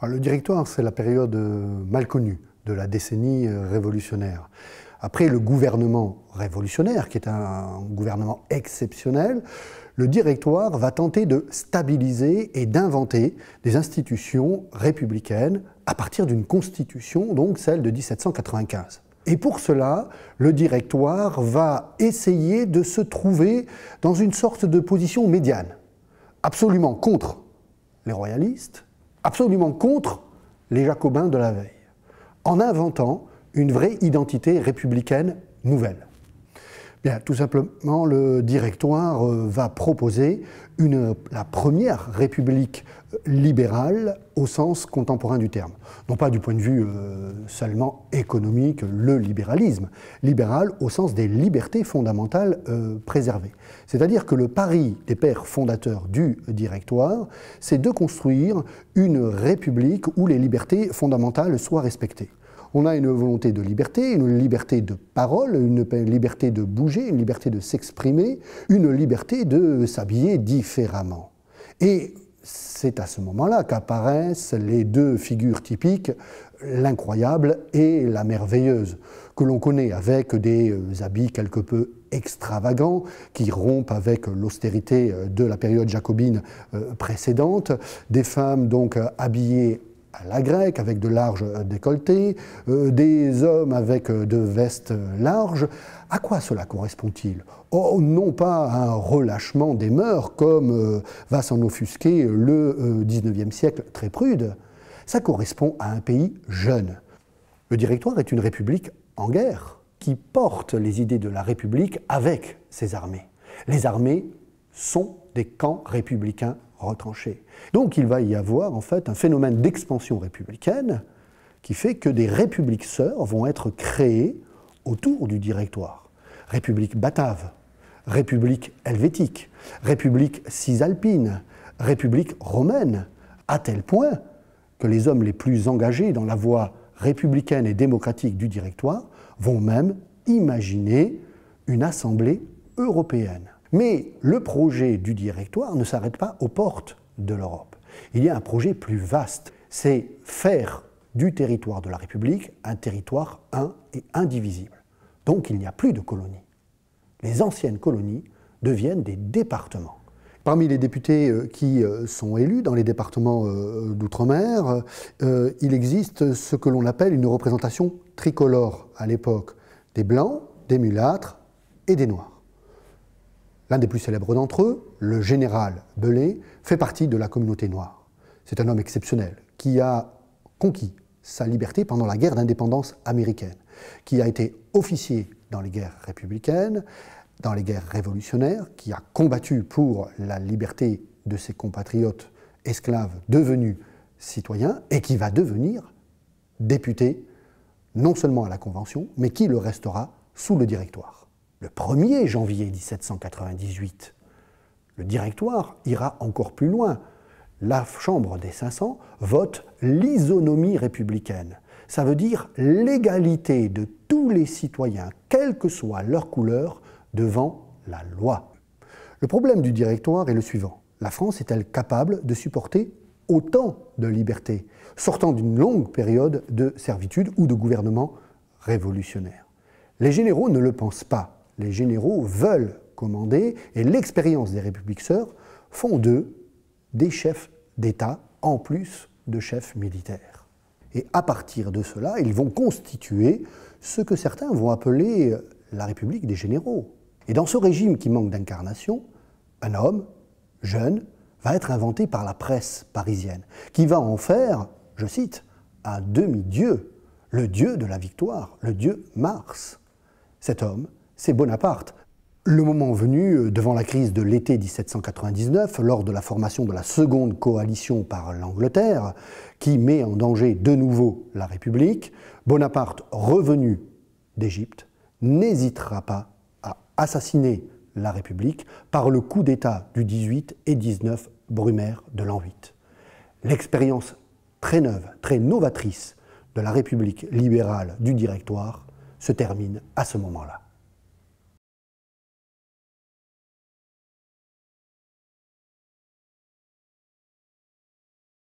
Le Directoire, c'est la période mal connue de la décennie révolutionnaire. Après le gouvernement révolutionnaire, qui est un gouvernement exceptionnel, le Directoire va tenter de stabiliser et d'inventer des institutions républicaines à partir d'une constitution, donc celle de 1795. Et pour cela, le Directoire va essayer de se trouver dans une sorte de position médiane, absolument contre les royalistes, absolument contre les jacobins de la veille, en inventant une vraie identité républicaine nouvelle. Bien, tout simplement, le Directoire va proposer la première république libérale au sens contemporain du terme. Non pas du point de vue seulement économique, le libéralisme, libéral au sens des libertés fondamentales préservées. C'est-à-dire que le pari des pères fondateurs du Directoire, c'est de construire une république où les libertés fondamentales soient respectées. On a une volonté de liberté parole, une liberté de bouger, une liberté de s'exprimer, une liberté de s'habiller différemment. Et c'est à ce moment-là qu'apparaissent les deux figures typiques, l'incroyable et la merveilleuse, que l'on connaît avec des habits quelque peu extravagants qui rompent avec l'austérité de la période jacobine précédente, des femmes donc habillées à la grecque, avec de larges décolletés, des hommes avec de vestes larges. À quoi cela correspond-il? Oh, non pas à un relâchement des mœurs, comme va s'en offusquer le XIXe siècle très prude. Ça correspond à un pays jeune. Le Directoire est une république en guerre, qui porte les idées de la République avec ses armées. Les armées sont des camps républicains retranchés. Donc il va y avoir en fait un phénomène d'expansion républicaine qui fait que des républiques sœurs vont être créées autour du Directoire. République batave, République helvétique, République cisalpine, République romaine, à tel point que les hommes les plus engagés dans la voie républicaine et démocratique du Directoire vont même imaginer une assemblée européenne. Mais le projet du Directoire ne s'arrête pas aux portes de l'Europe. Il y a un projet plus vaste, c'est faire du territoire de la République un territoire un et indivisible. Donc il n'y a plus de colonies. Les anciennes colonies deviennent des départements. Parmi les députés qui sont élus dans les départements d'outre-mer, il existe ce que l'on appelle une représentation tricolore à l'époque, des blancs, des mulâtres et des noirs. L'un des plus célèbres d'entre eux, le général Belay, fait partie de la communauté noire. C'est un homme exceptionnel qui a conquis sa liberté pendant la guerre d'indépendance américaine, qui a été officier dans les guerres républicaines, dans les guerres révolutionnaires, qui a combattu pour la liberté de ses compatriotes esclaves devenus citoyens et qui va devenir député, non seulement à la Convention, mais qui le restera sous le Directoire. Le 1er janvier 1798, le Directoire ira encore plus loin. La Chambre des 500 vote l'isonomie républicaine. Ça veut dire l'égalité de tous les citoyens, quelle que soit leur couleur, devant la loi. Le problème du Directoire est le suivant. La France est-elle capable de supporter autant de liberté, sortant d'une longue période de servitude ou de gouvernement révolutionnaire? Les généraux ne le pensent pas. Les généraux veulent commander et l'expérience des républiques sœurs font d'eux des chefs d'État en plus de chefs militaires. Et à partir de cela, ils vont constituer ce que certains vont appeler la République des généraux. Et dans ce régime qui manque d'incarnation, un homme jeune va être inventé par la presse parisienne, qui va en faire, je cite, un demi-dieu, le dieu de la victoire, le dieu Mars. Cet homme, c'est Bonaparte. Le moment venu, devant la crise de l'été 1799, lors de la formation de la seconde coalition par l'Angleterre, qui met en danger de nouveau la République, Bonaparte, revenu d'Égypte, n'hésitera pas à assassiner la République par le coup d'État du 18 et 19 Brumaire de l'an 8. L'expérience très neuve, très novatrice de la République libérale du Directoire se termine à ce moment-là.